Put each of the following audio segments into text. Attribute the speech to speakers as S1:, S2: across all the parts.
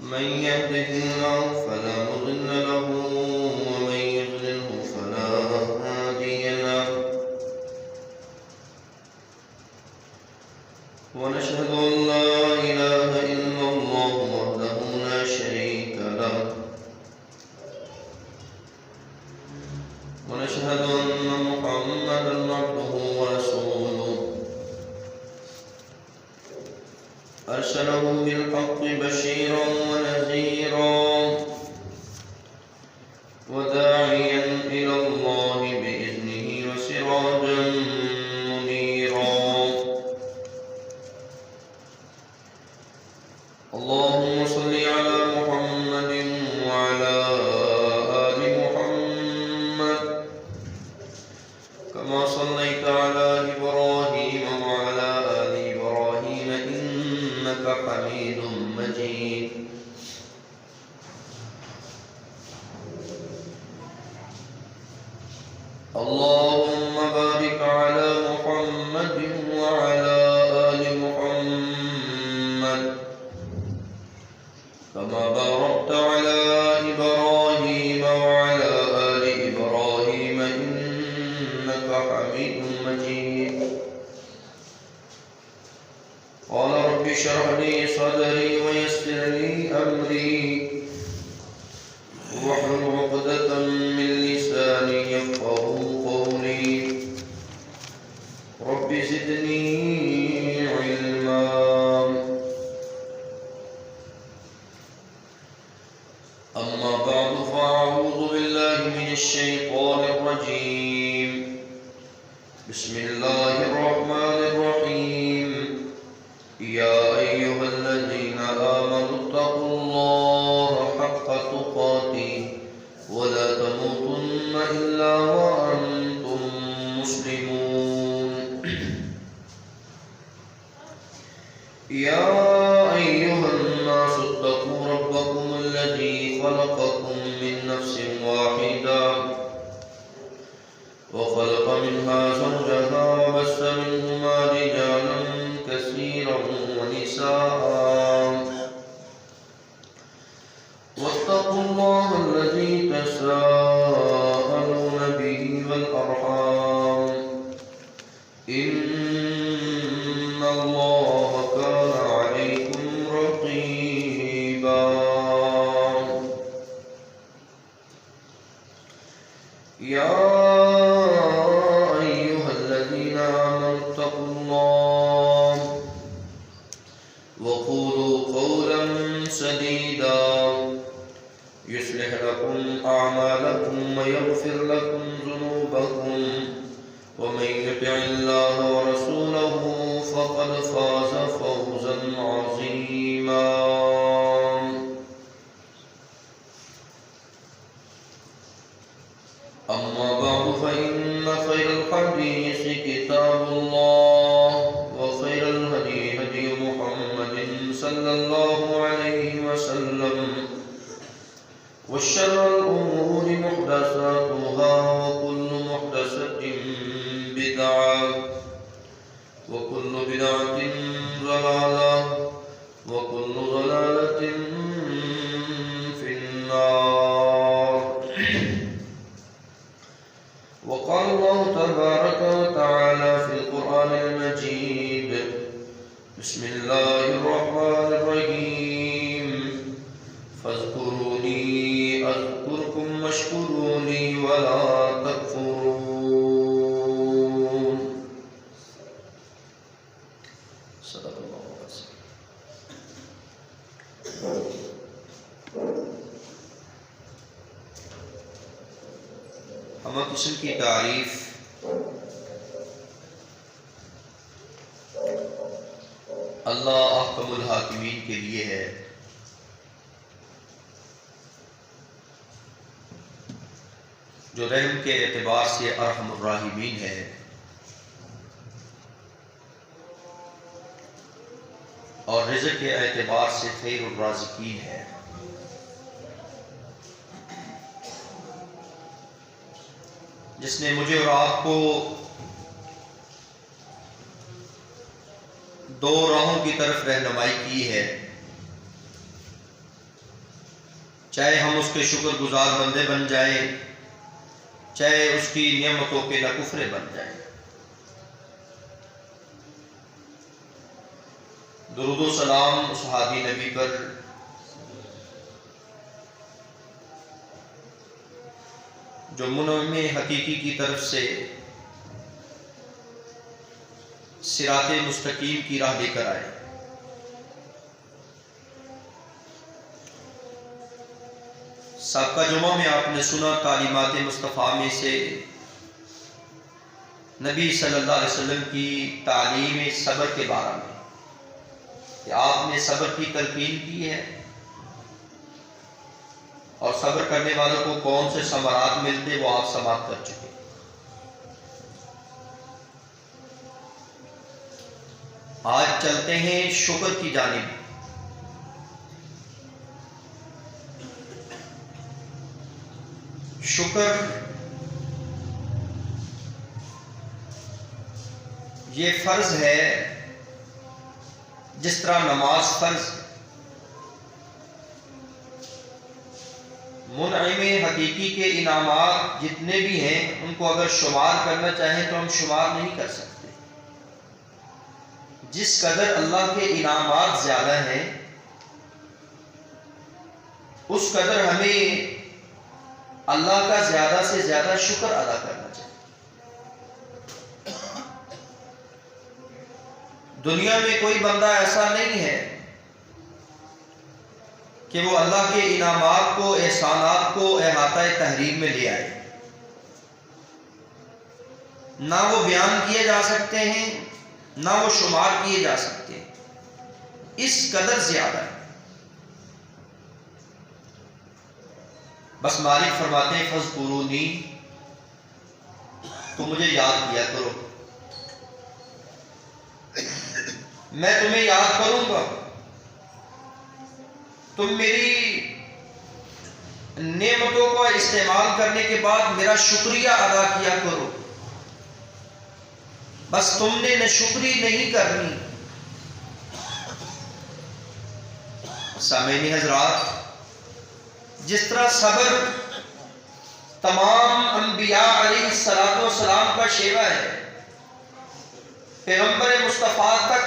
S1: من يهده الله فلا مضل له ومن يضلله فلا هادي له ونشهد أن لا إله إلا الله وحده لا شريك له ونشهد أن محمدا عبده ورسوله أرسله بالحق بشيرا ونذيرا وداعيا إلى الله بإذنه وسراجا منيرا اللهم صل على محمد وعلى آل محمد كما صليت على إبراهيم وعلى آل إبراهيم إنك حميد مجيد اللهم بارك على محمد وعلى آل محمد كما باركت على إبراهيم وعلى آل إبراهيم إنك حميد مجيد قال رب اشرح لي صدري ويسر لي أمري واحلل عقدة من لساني يفقهوا قولي رب زدني علما أما بعد فأعوذ بالله من الشيطان الرجيم بسم الله الرحمن الرحيم يا أيها الذين آمنوا اتقوا الله حق تقاته ولا تموتن إلا وأنتم مسلمون يا أيها الناس اتقوا ربكم الذي خلقكم من نفس واحدة وخلق منها زوجها وبث منهما رجالا كثيرا ونساء واتقوا الله الذي تساءلون به والأرحام إن الله كان عليكم رقيبا يا أيها الذين آمنوا اتقوا الله وقولوا قولا سديدا يصلح لكم أعمالكم ويغفر لكم ذنوبكم ومن يطع الله ورسوله فقد فاز فوزا عظيما أما بعد فإن خير الحديث كتاب الله وخير الهدي هدي محمد صلى الله عليه وسلم وشر الأمور محدثاتها وكل محدثة بدعة وكل بدعة ضلالة وكل ضلالة في النار وقال الله تبارك وتعالى في القرآن المجيد بسم الله الرحمن الرحيم فاذكروني أذكركم واشكروا لي ولا تكفرون صدق الله العظيم حمد حسن کی تعریف اللہ احکم الحاکمین کے لیے ہے جو رحم کے اعتبار سے ارحم الراحمین ہے اور رزق کے اعتبار سے خیر الرازقین ہے جس نے مجھے اور آپ کو دو راہوں کی طرف رہنمائی کی ہے، چاہے ہم اس کے شکر گزار بندے بن جائیں، چاہے اس کی نعمتوں کے ناکفر بن جائیں۔ درود و سلام اس ہادی نبی پر جو منعم حقیقی کی طرف سے صراط مستقیم کی راہ لے کر آئے۔ سابقہ جمعہ میں آپ نے سنا تعلیمات مصطفیٰ میں سے نبی صلی اللہ علیہ وسلم کی تعلیم صبر کے بارے میں کہ آپ نے صبر کی تلقین کی ہے اور صبر کرنے والوں کو کون سے ثمرات ملتے وہ آپ سماعت کر چکے۔ آج چلتے ہیں شکر کی جانب۔ شکر یہ فرض ہے جس طرح نماز فرض۔ منعم حقیقی کے انعامات جتنے بھی ہیں ان کو اگر شمار کرنا چاہیں تو ہم شمار نہیں کر سکتے۔ جس قدر اللہ کے انعامات زیادہ ہیں اس قدر ہمیں اللہ کا زیادہ سے زیادہ شکر ادا کرنا چاہیے۔ دنیا میں کوئی بندہ ایسا نہیں ہے کہ وہ اللہ کے انعامات کو، احسانات کو احاطہ تحریر میں لے آئے۔ نہ وہ بیان کیے جا سکتے ہیں نہ وہ شمار کیے جا سکتے ہیں، اس قدر زیادہ ہے۔ بس مالک فرماتے ہیں فاذکرونی، تو مجھے یاد کیا کرو، میں تمہیں یاد کروں گا، تم میری نعمتوں کو استعمال کرنے کے بعد میرا شکریہ ادا کیا کرو۔ بس تم نے ناشکری نہیں کرنی۔ سامعین حضرات، جس طرح صبر تمام انبیاء علیہ السلام کا شیوا ہے، پیغمبر مصطفیٰ تک،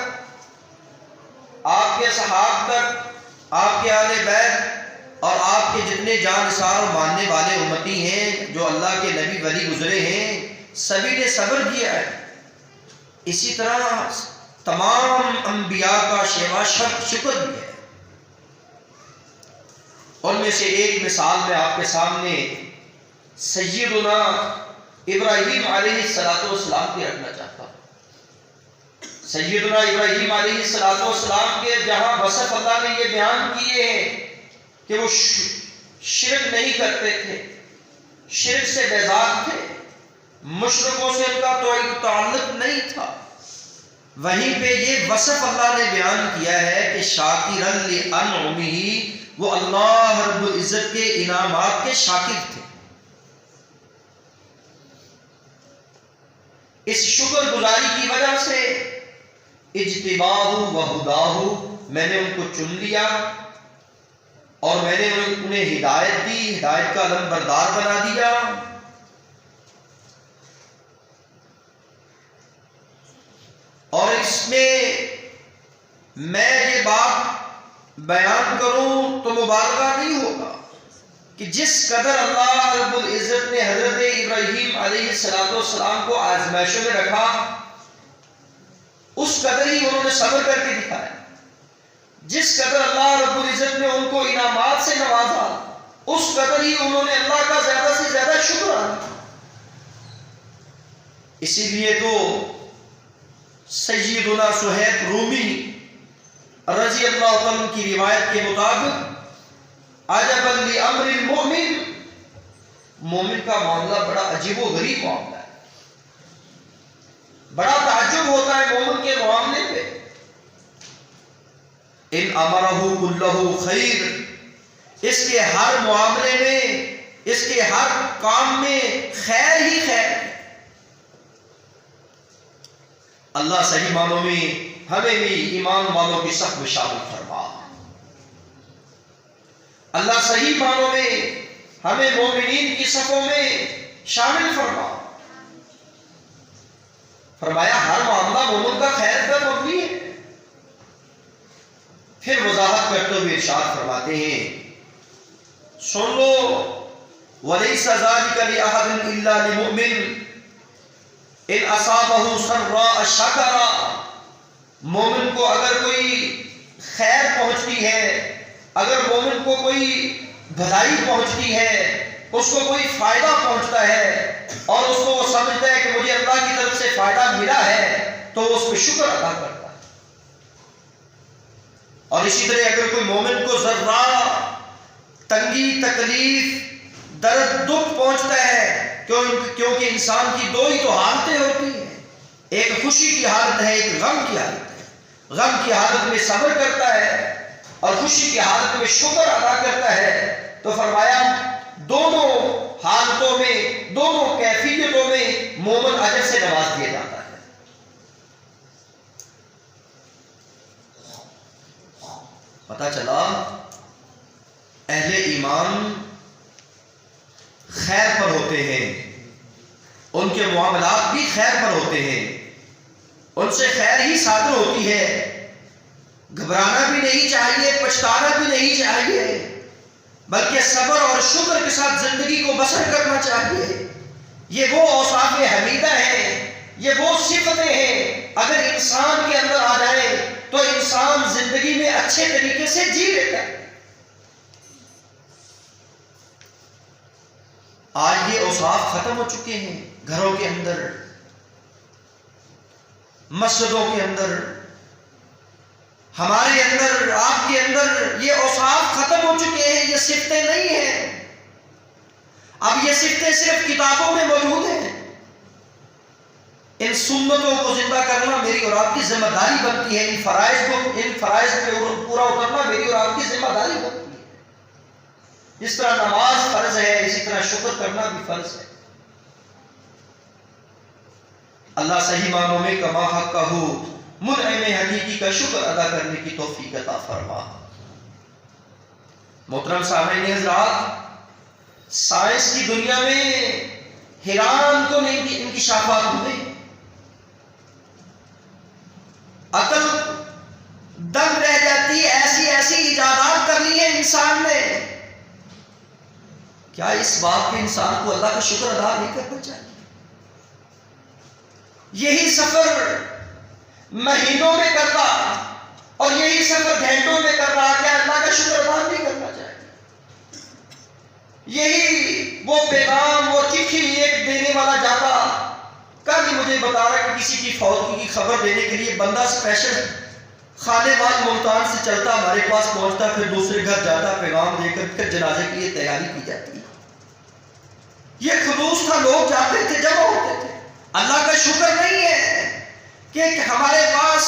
S1: آپ کے صحاب تک، آپ کے اہل بیت اور آپ کے جتنے جانثار اور ماننے والے امتی ہیں جو اللہ کے نبی ولی گزرے ہیں، سبھی نے صبر کیا ہے۔ اسی طرح تمام انبیاء کا شیوا شکر بھی ہے۔ ان میں سے ایک مثال میں آپ کے سامنے سیدنا ابراہیم علیہ السلام کی رکھنا چاہتا ہوں۔ سیدنا ابراہیم علیہ السلام کے جہاں وصف اللہ نے یہ بیان کیے ہیں کہ وہ شرک نہیں کرتے تھے، شرک سے بیزار تھے، مشرکوں سے ان کا کوئی تعلق نہیں تھا، وہیں پہ یہ وصف اللہ نے بیان کیا ہے کہ شاکرا لانعمہ، وہ اللہ رب العزت کے انعامات کے شاکر تھے۔ اس شکر گزاری کی وجہ سے اجتباہ و ہداہ، میں نے ان کو چن لیا اور میں نے انہیں ہدایت دی، ہدایت کا علم بردار بنا دیا۔ اور اس میں میں یہ بات بیان کروں تو مبالغہ نہیں ہوگا کہ جس قدر اللہ رب العزت نے حضرت ابراہیم علیہ السلام کو آزمائشوں میں رکھا، اس قدر ہی انہوں نے صبر کر کے دکھایا۔ جس قدر اللہ رب العزت نے ان کو انعامات سے نوازا، اس قدر ہی انہوں نے اللہ کا زیادہ سے زیادہ شکر ادا کیا۔ اسی لیے تو سیدنا سہیب رومی رضی اللہ عنہ کی روایت کے مطابق عجبا لامر المؤمن، مومن کا معاملہ بڑا عجیب و غریب معاملہ ہے، بڑا تعجب ہوتا ہے مومن کے معاملے پہ۔ ان امرہ کلہ خیر، اس کے ہر معاملے میں، اس کے ہر کام میں خیر ہی خیر ہے۔ اللہ صحیح معنوں میں ہمیں بھی ایمان والوں کی صف میں شامل فرما۔ اللہ صحیح معنوں میں ہمیں مومنین کی صفوں میں شامل فرما. فرمایا ہر معاملہ مومن کا خیر پر مبنی ہے. پھر وضاحت کرتے ہوئے ارشاد فرماتے ہیں سن لو وَلَيْسَ ذَلِكَ لِأَحَدٍ إِلَّا لِمُؤْمِنٍ إِنْ أَصَابَهُ سَرَّاءَ شَكَرَ. مومن کو اگر کوئی خیر پہنچتی ہے، اگر مومن کو کوئی بھلائی پہنچتی ہے، اس کو کوئی فائدہ پہنچتا ہے اور اس کو وہ سمجھتا ہے کہ مجھے اللہ کی طرف سے فائدہ ملا ہے تو اس پہ شکر ادا کرتا ہے. اور اسی طرح اگر کوئی مومن کو ذرہ تنگی، تکلیف، درد، دکھ پہنچتا ہے، کیونکہ انسان کی دو ہی تو حالتیں ہوتی ہیں، ایک خوشی کی حالت ہے، ایک غم کی حالت ہے. غم کی حالت میں صبر کرتا ہے اور خوشی کی حالت میں شکر ادا کرتا ہے. تو فرمایا دونوں حالتوں میں، دونوں کیفیتوں میں مومن اجر سے نواز دیا جاتا ہے. پتہ چلا اہل ایمان خیر پر ہوتے ہیں، ان کے معاملات بھی خیر پر ہوتے ہیں، ان سے خیر ہی صادر ہوتی ہے. گھبرانا بھی نہیں چاہیے، پچھتانا بھی نہیں چاہیے، بلکہ صبر اور شکر کے ساتھ زندگی کو بسر کرنا چاہیے. یہ وہ اوصاف حمیدہ ہیں، یہ وہ صفتیں ہیں اگر انسان کے اندر آ جائے تو انسان زندگی میں اچھے طریقے سے جی لیتا ہے. آج یہ اوصاف ختم ہو چکے ہیں. گھروں کے اندر، مسجدوں کے اندر، ہمارے اندر، آپ کے اندر یہ اوصاف ختم ہو چکے ہیں. یہ صفتیں نہیں ہیں. اب یہ صفتیں صرف کتابوں میں موجود ہیں. ان سنتوں کو زندہ کرنا میری اور آپ کی ذمہ داری بنتی ہے. ان فرائض پہ پورا اترنا میری اور آپ کی ذمہ داری بنتی ہے. جس طرح نماز فرض ہے، اسی طرح شکر کرنا بھی فرض ہے. اللہ صحیح معنوں میں کما حقہ منعم حقیقی کا شکر ادا کرنے کی توفیق عطا فرما. محترم سامعین حضرات، سائنس کی دنیا میں حیران کن انکشافات ہوئے. عقل دنگ رہ جاتی ہے، ایسی ایجادات کر لی ہے انسان نے. کیا اس بات پہ انسان کو اللہ کا شکر ادا نہیں کرنا چاہیے؟ یہی سفر مہینوں میں کرتا اور یہی سفر گھنٹوں میں کر رہا، کیا اللہ کا شکر ادا نہیں کرنا چاہیے؟ یہی وہ پیغام، وہ چٹھی ایک دینے والا جاتا، کل مجھے بتا رہا کہ کسی کی فوتگی کی خبر دینے کے لیے بندہ اسپیشل خانے وال ملتان سے چلتا، ہمارے پاس پہنچتا، پھر دوسرے گھر جاتا، پیغام دے کر پھر جنازے کے لیے تیاری کی جاتی. یہ خلوص تھا، لوگ جاتے تھے، جمع ہوتے تھے. اللہ کا شکر نہیں ہے کہ ہمارے پاس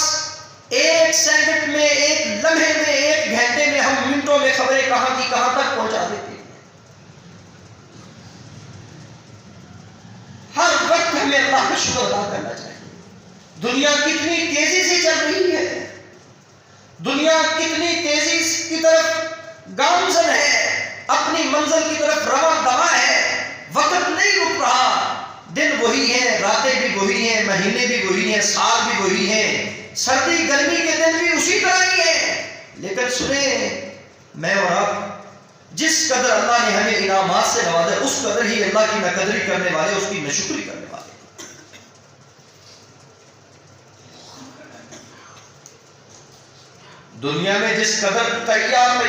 S1: ایک سیکنڈ میں، ایک لمحے میں، ایک گھنٹے میں ہم منٹوں میں خبریں کہاں کی کہاں تک پہنچا دیتے ہیں. ہر وقت ہمیں اللہ کا شکر ادا کرنا چاہیے. دنیا کتنی تیزی سے چل رہی ہے، دنیا کتنی تیزی کی طرف گامزن ہے، اپنی منزل کی طرف رواں دواں ہے. وقت نہیں رک رہا. دن وہی ہیں، راتیں بھی وہی ہیں، مہینے بھی وہی ہیں، سال بھی وہی ہیں، سردی گرمی کے دن بھی اسی طرح ہی ہیں. لیکن سنیں، میں اور آپ جس قدر اللہ نے ہمیں انعامات سے نوازا ہے، اس قدر ہی اللہ کی ناقدری کرنے والے، اس کی ناشکری کرنے والے. دنیا میں جس قدر تیار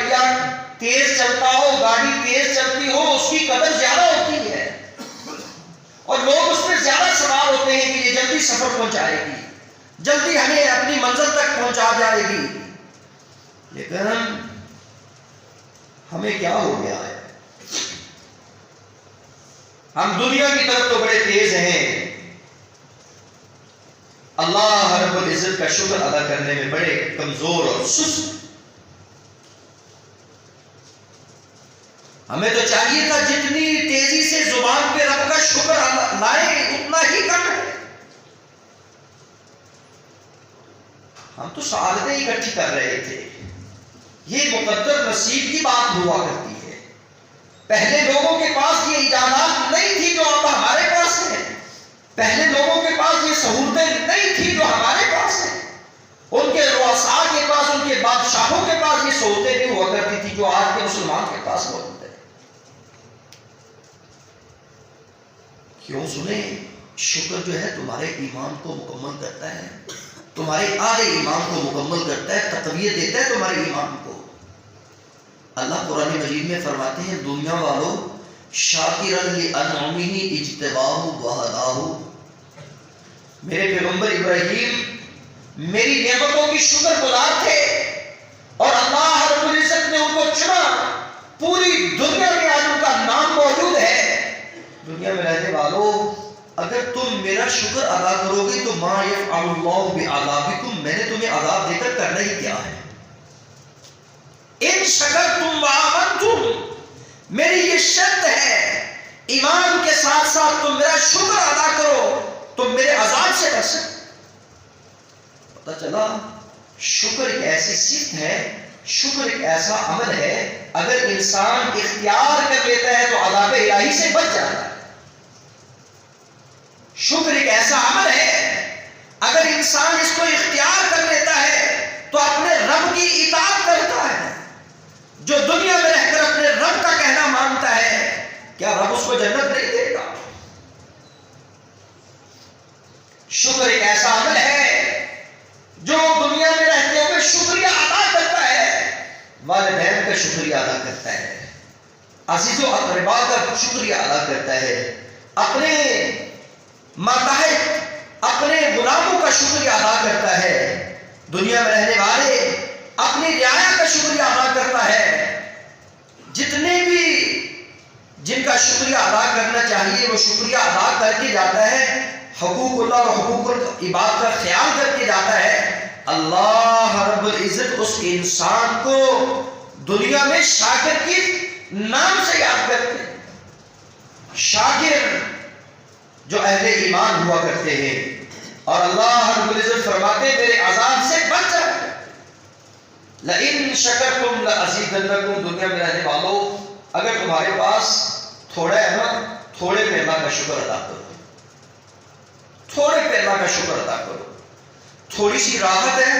S1: تیز چلتا ہو، گاڑی تیز چلتی ہو، اس کی قدر زیادہ ہوتی ہے اور لوگ اس پہ زیادہ سوار ہوتے ہیں کہ یہ جلدی سفر پہنچائے گی، جلدی ہمیں اپنی منزل تک پہنچا جائے گی. لیکن ہمیں کیا ہو گیا ہے؟ ہم دنیا کی طرف تو بڑے تیز ہیں، اللہ رب العزت کا شکر ادا کرنے میں بڑے کمزور اور سست. ہمیں تو چاہیے تھا جتنی تیزی سے زبان پہ رب کا شکر لائے اتنا ہی کم ہے. ہم تو سعادتیں اکٹھی کر رہے تھے، یہ مقدر نصیب کی بات ہوا کرتی ہے۔ پہلے لوگوں کے پاس یہ ایجادات نہیں تھی جو اب ہمارے پاس ہیں، پہلے لوگوں کے پاس یہ سہولتیں نہیں تھی جو ہمارے پاس ہیں، ان کے رؤساء کے پاس، ان کے بادشاہوں کے پاس یہ سہولتیں نہیں ہوا کرتی تھی جو آج کے مسلمان کے پاس موجود ہے۔ کیوں سنیں؟ شکر جو ہے تمہارے ایمان کو مکمل کرتا ہے، تمہارے اعلی ایمان کو مکمل کرتا ہے، تقویت دیتا ہے تمہارے ایمان کو۔ اللہ قرآن مجید میں فرماتے ہیں دنیا والوں شاکرا لانعمہ اجتباہ وہداہ، میرے پیغمبر ابراہیم میری نعمتوں کی شکر گزار تھے اور اللہ رب العزت نے ان کو چنا۔ پوری دنیا میں آج ان کا نام موجود ہے۔ دنیا میں رہنے والوں اگر تم میرا شکر ادا کرو گے تو ما یفعل اللہ بعذابکم، میں نے تمہیں عذاب دے کر کرنا ہی کیا ہے۔ ان شکرتم وآمنتم، میری یہ شرط ہے ایمان کے ساتھ ساتھ تم میرا شکر ادا کرو، تم میرے عذاب سے بچ سکتے۔ پتہ چلا شکر ایک ایسی صفت ہے، شکر ایک ایسا عمل ہے، اگر انسان اختیار کر لیتا ہے تو عذاب الہی سے بچ جاتا ہے۔ شکر ایک ایسا عمل ہے، اگر انسان اس کو اختیار کر لیتا ہے تو اپنے رب کی اطاعت کرتا ہے۔ جو دنیا میں رہ کر اپنے رب کا کہنا مانتا ہے، کیا رب اس کو جنت نہیں دے گا؟ شکر ایک ایسا عمل ہے جو دنیا میں رہتے ہوئے شکریہ ادا کرتا ہے، والدین کا شکریہ ادا کرتا ہے، عزیز و اقربا کا شکریہ ادا کرتا ہے، اپنے ماتحت اپنے غلاموں کا شکریہ ادا کرتا ہے، دنیا میں رہنے والے اپنی رعایا کا شکریہ ادا کرتا ہے۔ جتنے بھی جن کا شکریہ ادا کرنا چاہیے وہ شکریہ ادا کر کے جاتا ہے، حقوق اللہ و حقوق العباد کا خیال کر کے جاتا ہے۔ اللہ رب العزت اس انسان کو دنیا میں شاکر کے نام سے یاد کرتے ہیں۔ شاکر جو اہل ایمان ہوا کرتے ہیں، اور اللہ رب العزت فرماتے میرے عذاب سے بچ جائے۔ لئن شکرتم لازیدنکم، دنیا میں رہنے والوں اگر تمہارے پاس تھوڑا ہے نا، تھوڑے پہ اللہ کا شکر ادا کرو، تھوڑے پہ اللہ کا شکر ادا کرو۔ تھوڑی سی راحت ہے،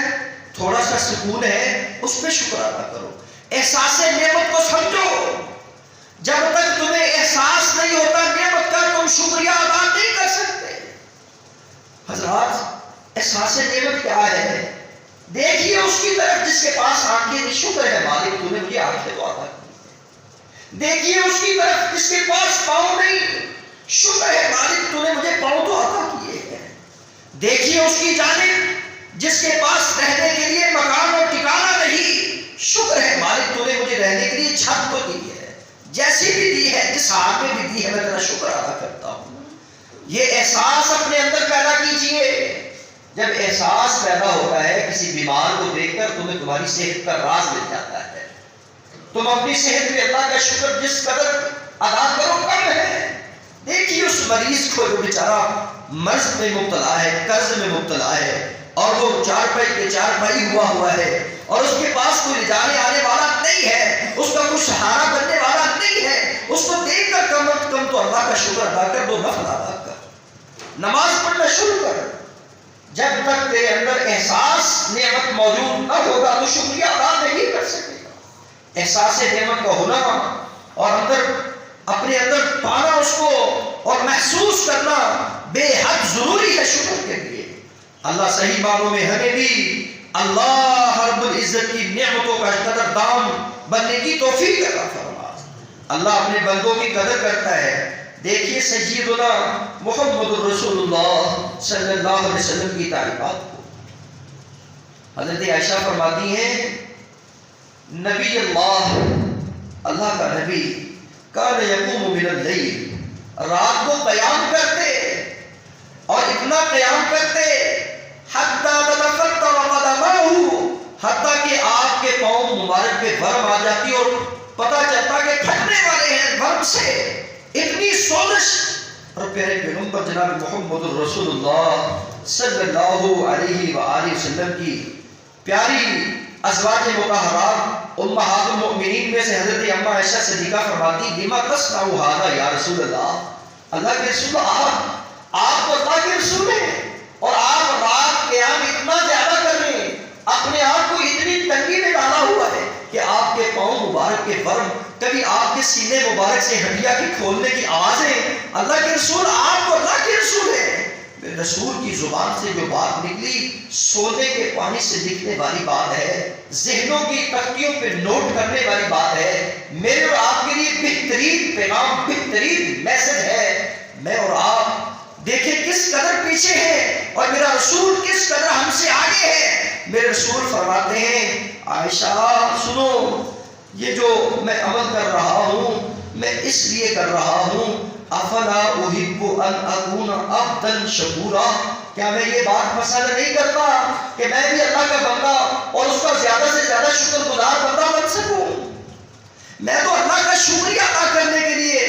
S1: تھوڑا سا سکون ہے، اس پہ شکر ادا کرو۔ احساس نعمت کو سمجھو، جب تک تمہیں احساس نہیں ہوتا نعمت کا تم شکریہ ادا نہیں کر سکتے۔ حضرات احساس نعمت کیا ہے؟ دیکھیے اس کی طرف جس کے پاس آنکھیں، شکر ہے مالک تو نے مجھے آنکھیں تو عطا کی۔ دیکھیے اس کی طرف جس کے پاس پاؤں نہیں، شکر ہے مالک تو نے مجھے پاؤں تو عطا کیے ہیں۔ دیکھیے اس کی جانب جس کے پاس رہنے کے لیے مکان اور ٹھکانہ نہیں، شکر ہے مالک تو نے مجھے رہنے کے لیے چھت تو دی ہے، جیسی بھی دی ہے، جس حال میں بھی دی ہے، میں تیرا شکر ادا کرتا ہوں۔ یہ احساس اپنے اندر پیدا کیجئے۔ جب احساس پیدا ہوتا ہے کسی بیمار کو دیکھ کر تمہیں تمہاری صحت کا راز مل جاتا ہے، تم اپنی صحت میں اللہ کا شکر جس قدر ادا کرو کم ہے۔ دیکھیے اس مریض کو جو بیچارہ مرض میں مبتلا ہے، قرض میں مبتلا ہے، اور وہ چارپائی ہوا ہے، اور اس کے پاس کوئی جانے آنے والا نہیں ہے، اس کا کوئی سہارا بننے والا نہیں ہے، اس کو دیکھ کر کم از کم تو اللہ کا شکر ادا کر دو، نفل ادا کر، نماز پڑھنا شروع کر۔ جب تک تیرے اندر احساس نعمت موجود نہ ہوگا تو شکریہ ادا نہیں کر سکے گا۔ احساس نعمت کا ہونا اور اپنے اندر پانا اس کو اور محسوس کرنا بے حد ضروری ہے شکر کے لیے۔ اللہ صحیح معنوں میں ہمیں بھی اللہ رب العزت کی نعمتوں کا قدردان بننے کی توفیق عطا فرما۔ اللہ اپنے بندوں کی قدر کرتا ہے۔ دیکھیے سیدنا محمد رسول اللہ صلی اللہ علیہ وسلم کی تعریفات کو۔ حضرت عائشہ فرماتی ہیں نبی اللہ کا نبی کان یقوم من اللیل، رات کو قیام کرتے اور اتنا قیام کرتے حتی تتفطر قدماہ، حتیٰ کہ آپ کے پاؤں مبارک پہ ورم آ جاتی اور پتہ چلتا کہ پھٹنے والے ہیں ورم سے، اتنی سوزش۔ اور پیارے پیغمبر جناب محمد رسول اللہ صلی اللہ علیہ وآلہ وسلم کی پیاری ازواج مطہرات امہات المؤمنین میں سے حضرت اما عائشہ صدیقہ فرماتی لما تصنع ھذا یا رسول اللہ، اللہ کے رسول، آپ تو اللہ کے رسول ہیں اور آپ رات قیام اتنا زیادہ کر رہے ہیں، اپنے آپ کو اتنی تنگی میں ڈالا ہوا ہے کہ آپ کے پاؤں مبارک کے ورم، کبھی آپ کے سینے مبارک سے ہڈیا کی کھولنے کی آوازیں، اللہ کے رسول آپ تو اللہ کے رسول ہیں، میرے رسول کی زبان سے جو بات نکلی سونے کے پانی سے لکھنے والی بات ہے، ذہنوں کی تختیوں پہ نوٹ کرنے والی بات ہے، میرے اور آپ کے لیے بہترین پیغام، بہترین میسج ہے۔ میں اور آپ دیکھیں کس قدر پیچھے ہیں اور میرا رسول کس قدر ہم سے آگے ہے۔ میرے رسول فرماتے ہیں عائشہ سنو، یہ جو میں عمل کر رہا ہوں میں اس لیے کر رہا ہوں، افلا احب ان اکون عبدا شکورا، کیا میں یہ بات پسند نہیں کرتا کہ میں بھی اللہ کا بندہ اور اس کا زیادہ سے زیادہ شکر گزار بندہ بن سکوں؟ میں تو اللہ کا شکریہ ادا کرنے کے لیے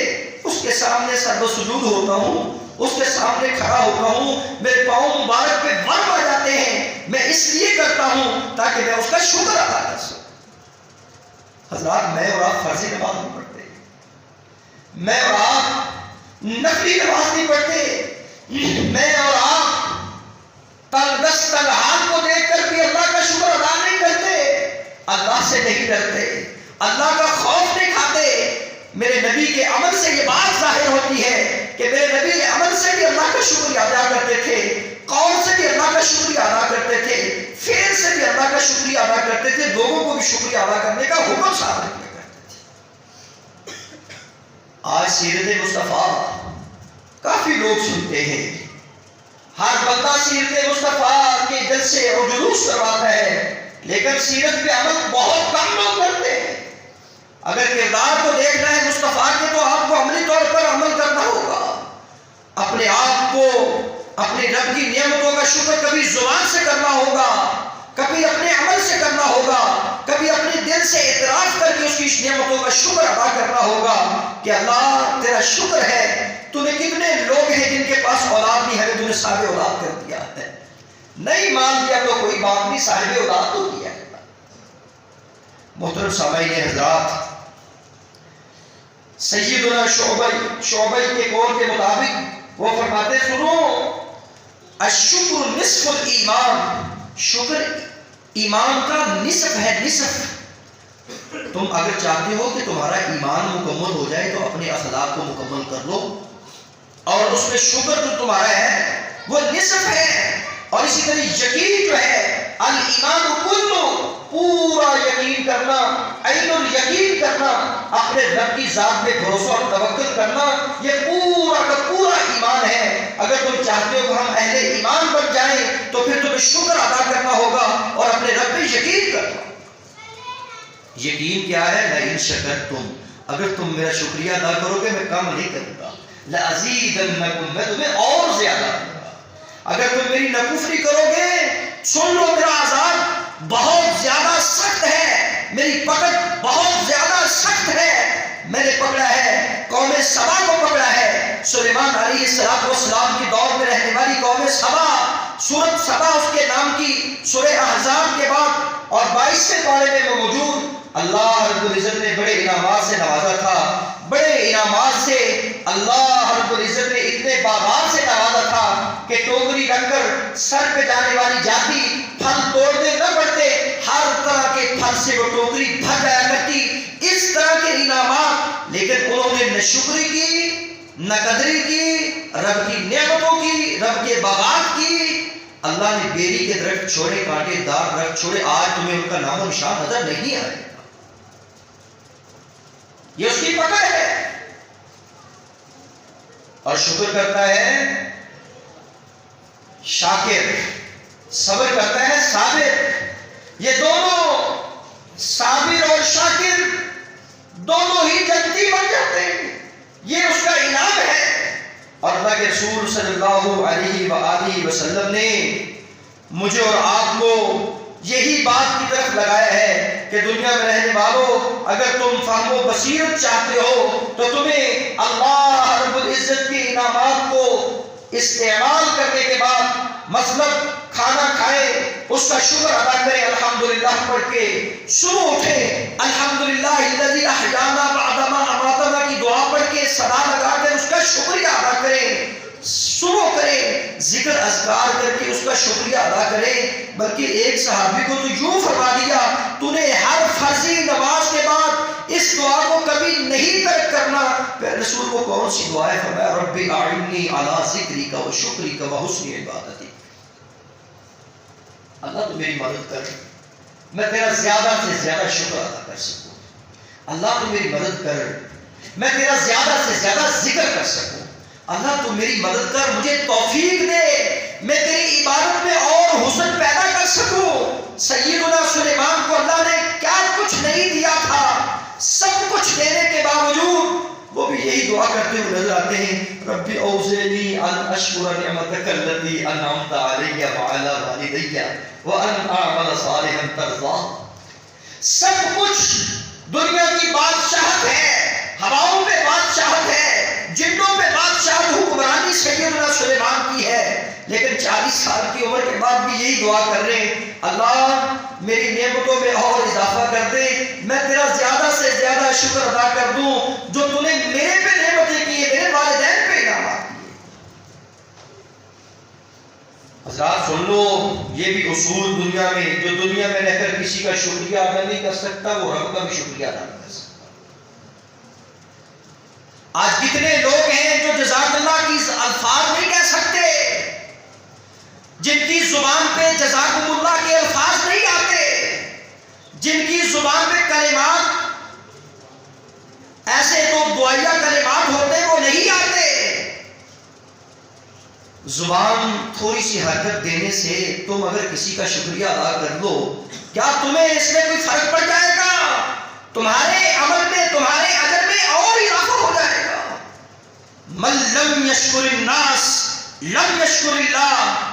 S1: اس کے سامنے سر سجود ہوتا ہوں، اس کے سامنے کھڑا ہوتا ہوں، میرے پاؤں مبارک پہ ورم آ جاتے ہیں، میں اس لیے کرتا ہوں تاکہ میں اس کا شکر ادا کر سکوں۔ حضرات میں اور آپ فرضی نماز نہیں پڑھتے، میں اور آپ نفلی نماز نہیں پڑھتے، میں اور آپ تنگ دست تنگ ہاتھ کو دیکھ کر بھی اللہ کا شکر ادا نہیں کرتے، اللہ سے نہیں ڈرتے، اللہ کا خوف نہیں کھاتے۔ میرے نبی کے عمل سے یہ بات ظاہر ہوتی ہے کہ میرے نبی عمل سے بھی اللہ کا شکریہ ادا کرتے تھے، قول سے بھی اللہ کا شکریہ ادا کرتے تھے، فعل سے بھی اللہ کا شکریہ ادا کرتے تھے، لوگوں کو بھی شکریہ ادا کرنے کا حکم صادر کیا کرتے تھے۔ آج سیرت مصطفیٰ کافی لوگ سنتے ہیں، ہر بندہ سیرت مصطفیٰ کے جلسے اور جلوس کرواتا ہے، لیکن سیرت پہ عمل بہت کم لوگ کرتے ہیں۔ اگر کردار کو دیکھنا ہے مصطفیٰ کے تو آپ کو عملی طور پر عمل کرنا ہوگا، اپنے آپ کو اپنے رب کی نعمتوں کا شکر کبھی زبان سے کرنا ہوگا، کبھی اپنے عمل سے کرنا ہوگا، کبھی اپنے دل سے اعتراف کر کے اس کی نعمتوں کا شکر ادا کرنا ہوگا کہ اللہ تیرا شکر ہے، تمہیں کتنے لوگ ہیں جن کے پاس اولاد نہیں ہے، تمہیں صاحب اولاد کر دیا ہے، نہیں مان دیا تو کوئی بات نہیں، صاحب اولاد تو کیا ہے۔ محترم سامعین حضرات، سیدنا شعبی کے قول کے مطابق وہ فرماتے سنو، الشکر نصف الایمان، شکر ایمان کا نصف ہے، نصف۔ تم اگر چاہتے ہو کہ تمہارا ایمان مکمل ہو جائے تو اپنے اخلاق کو مکمل کر لو، اور اس میں شکر جو تمہارا ہے وہ نصف ہے۔ اور اسی طرح یقین جو ہے، الایمان کلو، پورا یقین کرنا، عین الیقین کرنا، اپنے رب کی ذات پہ بھروسہ اور توکل کرنا، یہ پورا کا پورا ایمان ہے۔ اگر تم چاہتے ہو کہ ہم اہل ایمان بن جائیں تو پھر تمہیں شکر ادا کرنا ہوگا اور اپنے رب پہ یقین کرنا۔ یقین کیا ہے؟ لئن شکرتم، اگر تم میرا شکریہ ادا کرو گے میں کم نہیں کروں گا، لازیدنکم، میں تمہیں اور زیادہ دوں گا۔ اگر تم میری ناکفری کرو گے، سن لو میرا عذاب بہت زیادہ سخت ہے، میری پکڑ بہت زیادہ سخت ہے۔ میں نے پکڑا ہے قوم سبا کو، پکڑا ہے سلیمان علیہ السلام کی دور میں رہنے والی قوم سبا، سورۃ سبا اس کے نام کی سورہ احزاب کے بعد اور 22ویں پارے میں موجود۔ اللہ رب العزت نے بڑے انعامات سے نوازا تھا، بڑے انعامات سے اللہ رب العزت نے اتنے باغات سے نوازا تھا کہ ٹوکری رکھ کر سر پہ جانے والی جاتی پھل توڑنے نہ پڑتے، ہر طرح کے پھل سے وہ ٹوکری بھر جایا کرتی، اس طرح کے انعامات۔ لیکن انہوں نے نہ شکری کی، نہ قدری کی، رب کی نعمتوں کی، رب کے باغات کی۔ اللہ نے بیری کے درخت چھوڑے، کانٹے دار درخت چھوڑے، آج تمہیں ان کا نام و نشان نظر نہیں آئے گا۔ یہ اس کی پکڑ ہے۔ اور شکر کرتا ہے شاکر، صبر کرتا ہے صابر۔ یہ دونوں صابر اور شاکر دونوں ہی جنتی بن جاتے ہیں، یہ اس کا انعام ہے۔ اور اللہ کے رسول صلی اللہ علیہ وآلہ وسلم نے مجھے اور آپ کو یہی بات کی طرف لگایا ہے کہ دنیا میں رہنے والوں، اگر تم فہم و بصیرت چاہتے ہو تو تمہیں اللہ رب العزت کے انعامات کو استعمال کرنے کے بعد مثلاً کھانا کھائے اس کا شکر ادا کریں الحمدللہ پڑھ کے، صبح اٹھے الحمدللہ الذی احیانا بعد ما اماتنا کی دعا پڑھ کے صدا لگا کر اس کا شکریہ ادا کریں، صبح کریں ذکر اذکار کر کے اس کا شکریہ ادا کریں۔ بلکہ ایک صحابی کو تو یوں فرما دیا تو نے ہر فرضی نماز کے بعد اس دعا کو کبھی نہیں ترک کرنا۔ پھر رسول کو کون سی دعا ہے؟ فرمایا ربی اعنی علی ذکرک و شکرک و حسن عبادتک، اللہ تو میری مدد کر، میں تیرا زیادہ سے زیادہ شکر ادا کر سکوں، اللہ تو میری مدد کر، میں تیرا زیادہ سے زیادہ ذکر کر سکوں، اللہ تو میری مدد کر، مجھے توفیق دے میں تیری عبادت میں اور حسن پیدا کر سکوں۔ سیدنا سلیمان کو اللہ نے کیا کچھ نہیں دیا تھا، سب کچھ دینے کے باوجود وہ بھی یہی دعا کرتے ہوئے نظر آتے ہیں ربی اوزعنی ان اشکر نعمتک التی انعمت علی وعلی والدی وان اعمل صالحا ترضاه۔ سب کچھ دنیا کی بادشاہت ہے، ہواؤں پہ بادشاہت ہے، جنوں پہ بادشاہت، حکمرانی سیدنا سلیمان کی ہے، لیکن 40 سال کی عمر کے بعد بھی یہی دعا کر رہے ہیں اللہ میری نعمتوں میں اور اضافہ کر دے، میں تیرا زیادہ سے زیادہ شکر ادا کر دوں جو تو نے میرے پہ نعمتیں کی ہے، میرے والدین پہ انعامات کیے۔ حضرات سن لو، یہ بھی اصول دنیا میں، جو دنیا میں رہ کر کسی کا شکریہ ادا نہیں کر سکتا وہ رب کا بھی شکریہ ادا نہیں کر سکتا۔ آج کتنے لوگ ہیں جو جزاک اللہ کی الفاظ نہیں کہہ سکتے، جن کی زبان پہ جزاکم اللہ کے الفاظ نہیں آتے، جن کی زبان پہ کلمات ایسے تو دعائیہ کلمات ہوتے وہ نہیں آتے۔ زبان تھوڑی سی حرکت دینے سے تم اگر کسی کا شکریہ ادا کر دو، کیا تمہیں اس میں کوئی فرق پڑ جائے گا؟ تمہارے عمل میں، تمہارے اجر میں اور اضافہ ہو جائے گا۔ من لم یشکر الناس لم یشکر اللہ۔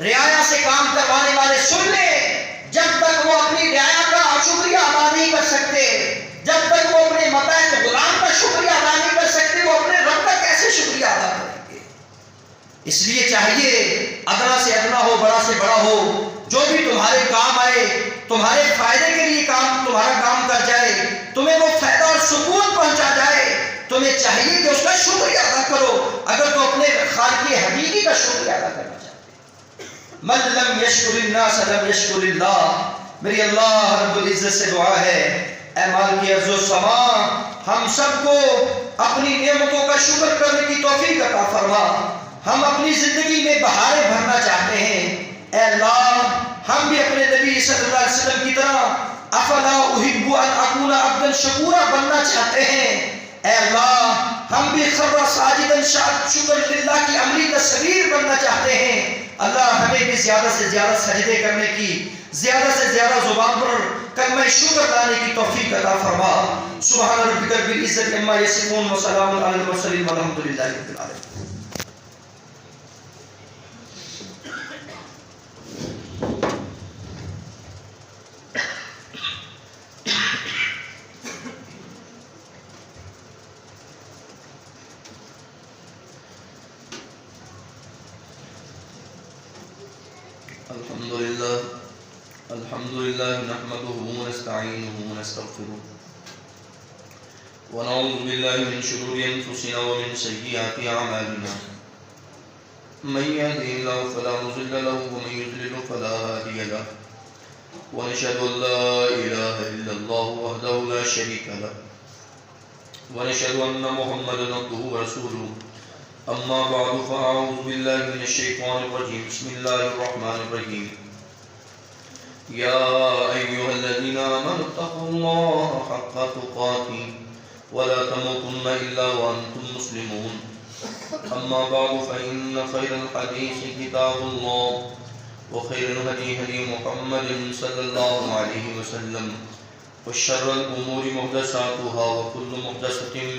S1: رعایا سے کام کروانے والے سن لیں، جب تک وہ اپنی رعایا کا شکریہ ادا نہیں کر سکتے، جب تک وہ اپنے متحد غلام کا شکریہ ادا نہیں کر سکتے، وہ اپنے رب کا کیسے شکریہ ادا کریں گے؟ اس لیے چاہیے ادنا سے ادنا ہو، بڑا سے بڑا ہو، جو بھی تمہارے کام آئے، تمہارے فائدے کے لیے تمہارا کام کر جائے، تمہیں وہ فائدہ اور سکون پہنچا جائے، تمہیں چاہیے کہ اس کا شکریہ ادا کرو، اگر تو اپنے خالق حقیقی کا شکریہ ادا کرنا چاہتے۔ من لم یشکر الناس لم یشکر اللہ۔ میری اللہ رب العزت سے دعا ہے اے مالک ارض و سما، ہم سب کو اپنی نعمتوں کا شکر کرنے کی توفیق عطا فرما۔ ہم اپنی زندگی میں بہاریں بھرنا چاہتے ہیں، اے اللہ ہم بھی اپنے نبی صلی اللہ علیہ وسلم کی طرح افلا احب ان اکون عبدا شکورا بننا چاہتے ہیں۔ اے اللہ ہم بھی خر ساجدا شکر للہ کی عملی تصویر بننا چاہتے ہیں۔ اللہ ہمیں بھی زیادہ سے زیادہ سجدے کرنے کی، زیادہ سے زیادہ زبان پر کلمہ شکر لانے کی توفیق عطا فرما۔ سبحان ربک رب العزت عما یصفون وسلام علی المرسلین والحمد للہ رب العالمین۔ الحمد لله نحمده ونستعينه ونستغفره ونعوذ بالله من شرور أنفسنا ومن سيئات أعمالنا، من يهده الله فلا مضل له ومن يضلل فلا هادي له، ونشهد أن لا إله إلا الله وحده لا شريك له، ونشهد أن محمدا عبده ورسوله، أما بعد فأعوذ بالله من الشيطان الرجيم، بسم الله الرحمن الرحيم، يا أيها الذين آمنوا اتقوا الله حق تقاته ولا تموتن إلا وأنتم مسلمون، أما بعد فإن خير الحديث كتاب الله وخير الهدي هدي محمد صلى الله عليه وسلم، وشر الأمور محدثاتها وكل محدثة